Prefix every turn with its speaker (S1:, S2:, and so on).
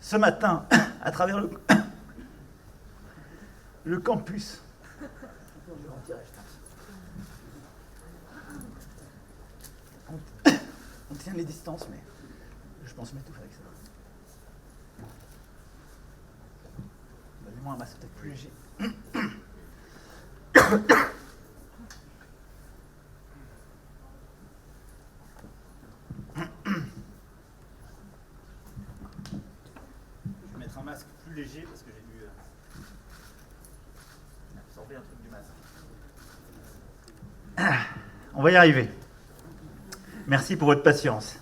S1: ce matin, à travers le campus. On tient les distances, mais je pense m'étouffer avec ça. Donnez-moi un masque peut-être plus léger. Je vais mettre un masque plus léger parce que j'ai dû absorber un truc du masque. On va y arriver. Merci pour votre patience.